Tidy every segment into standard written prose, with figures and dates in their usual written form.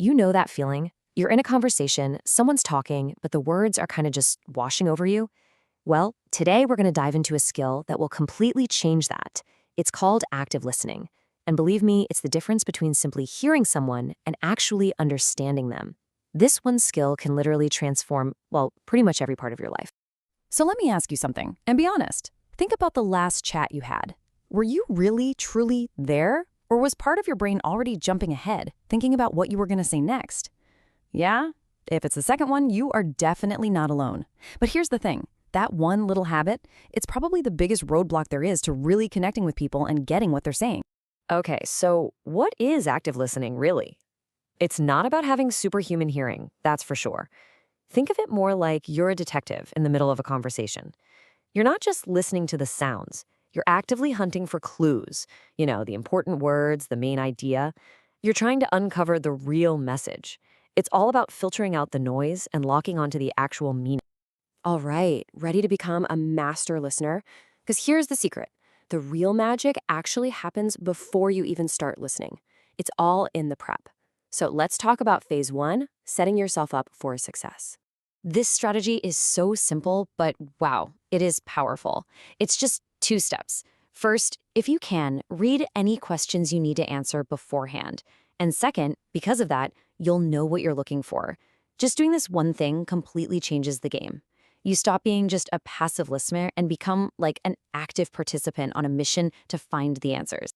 You know that feeling? You're in a conversation, someone's talking, but the words are kind of just washing over you. Well, today we're going to dive into a skill that will completely change that. It's called active listening. And believe me, it's the difference between simply hearing someone and actually understanding them. This one skill can literally transform, well, pretty much every part of your life. So let me ask you something, and be honest. Think about the last chat you had. Were you really, truly there? Or was part of your brain already jumping ahead, thinking about what you were going to say next? Yeah? If it's the second one, you are definitely not alone. But here's the thing. That one little habit, it's probably the biggest roadblock there is to really connecting with people and getting what they're saying. Okay, so what is active listening really? It's not about having superhuman hearing, that's for sure. Think of it more like you're a detective in the middle of a conversation. You're not just listening to the sounds. You're actively hunting for clues, the important words, the main idea. You're trying to uncover the real message. It's all about filtering out the noise and locking onto the actual meaning. All right, ready to become a master listener? Because here's the secret. The real magic actually happens before you even start listening. It's all in the prep. So let's talk about phase 1, setting yourself up for success. This strategy is so simple, but wow, it is powerful. It's just 2 steps. First, if you can, read any questions you need to answer beforehand. And second, because of that, you'll know what you're looking for. Just doing this one thing completely changes the game. You stop being just a passive listener and become like an active participant on a mission to find the answers.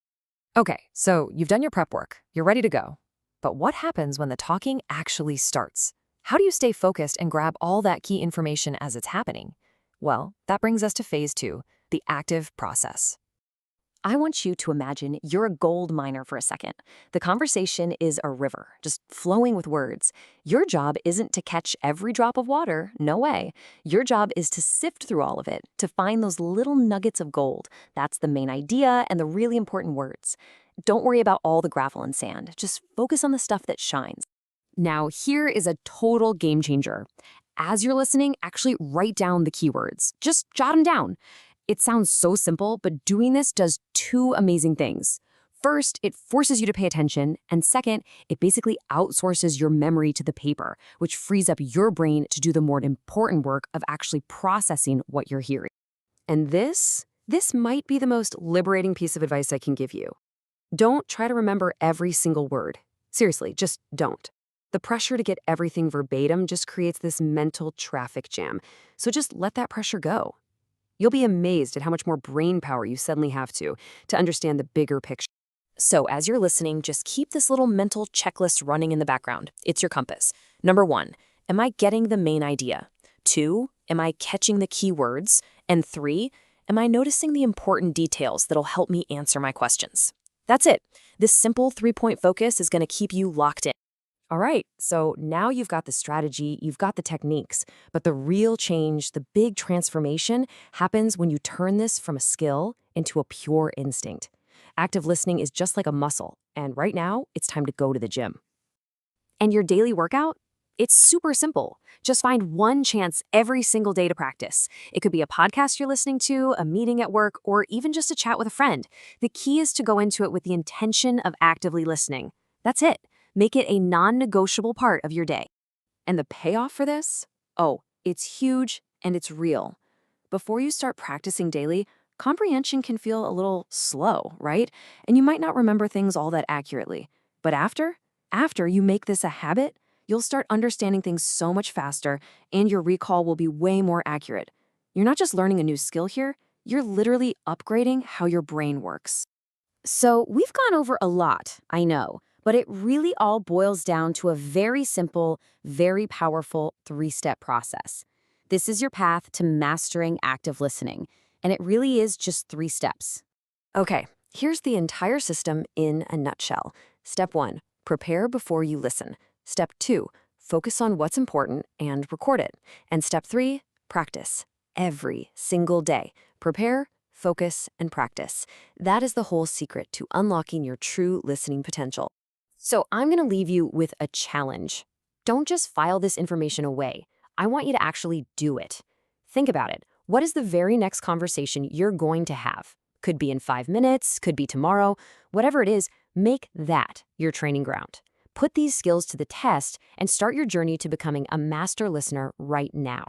Okay, so you've done your prep work. You're ready to go. But what happens when the talking actually starts? How do you stay focused and grab all that key information as it's happening? Well, that brings us to phase 2, the active process. I want you to imagine you're a gold miner for a second. The conversation is a river, just flowing with words. Your job isn't to catch every drop of water, no way. Your job is to sift through all of it, to find those little nuggets of gold. That's the main idea and the really important words. Don't worry about all the gravel and sand. Just focus on the stuff that shines. Now, here is a total game changer. As you're listening, actually write down the keywords. Just jot them down. It sounds so simple, but doing this does 2 amazing things. First, it forces you to pay attention, and second, it basically outsources your memory to the paper, which frees up your brain to do the more important work of actually processing what you're hearing. And this might be the most liberating piece of advice I can give you. Don't try to remember every single word. Seriously, just don't. The pressure to get everything verbatim just creates this mental traffic jam, so just let that pressure go. You'll be amazed at how much more brain power you suddenly have to understand the bigger picture. So as you're listening, just keep this little mental checklist running in the background. It's your compass. Number 1, am I getting the main idea? 2, am I catching the key words? And 3, am I noticing the important details that'll help me answer my questions? That's it. This simple 3-point focus is going to keep you locked in. All right, so now you've got the strategy, you've got the techniques, but the real change, the big transformation happens when you turn this from a skill into a pure instinct. Active listening is just like a muscle, and right now, it's time to go to the gym. And your daily workout? It's super simple. Just find one chance every single day to practice. It could be a podcast you're listening to, a meeting at work, or even just a chat with a friend. The key is to go into it with the intention of actively listening. That's it. Make it a non-negotiable part of your day. And the payoff for this? Oh, it's huge and it's real. Before you start practicing daily, comprehension can feel a little slow, right? And you might not remember things all that accurately. But after you make this a habit, you'll start understanding things so much faster and your recall will be way more accurate. You're not just learning a new skill here, you're literally upgrading how your brain works. So we've gone over a lot, I know. But it really all boils down to a very simple, very powerful 3-step process. This is your path to mastering active listening, and it really is just 3 steps. Okay, here's the entire system in a nutshell. Step 1, prepare before you listen. Step 2, focus on what's important and record it. And step 3, practice every single day. Prepare, focus, and practice. That is the whole secret to unlocking your true listening potential. So I'm going to leave you with a challenge. Don't just file this information away. I want you to actually do it. Think about it. What is the very next conversation you're going to have? Could be in 5 minutes, could be tomorrow. Whatever it is, make that your training ground. Put these skills to the test and start your journey to becoming a master listener right now.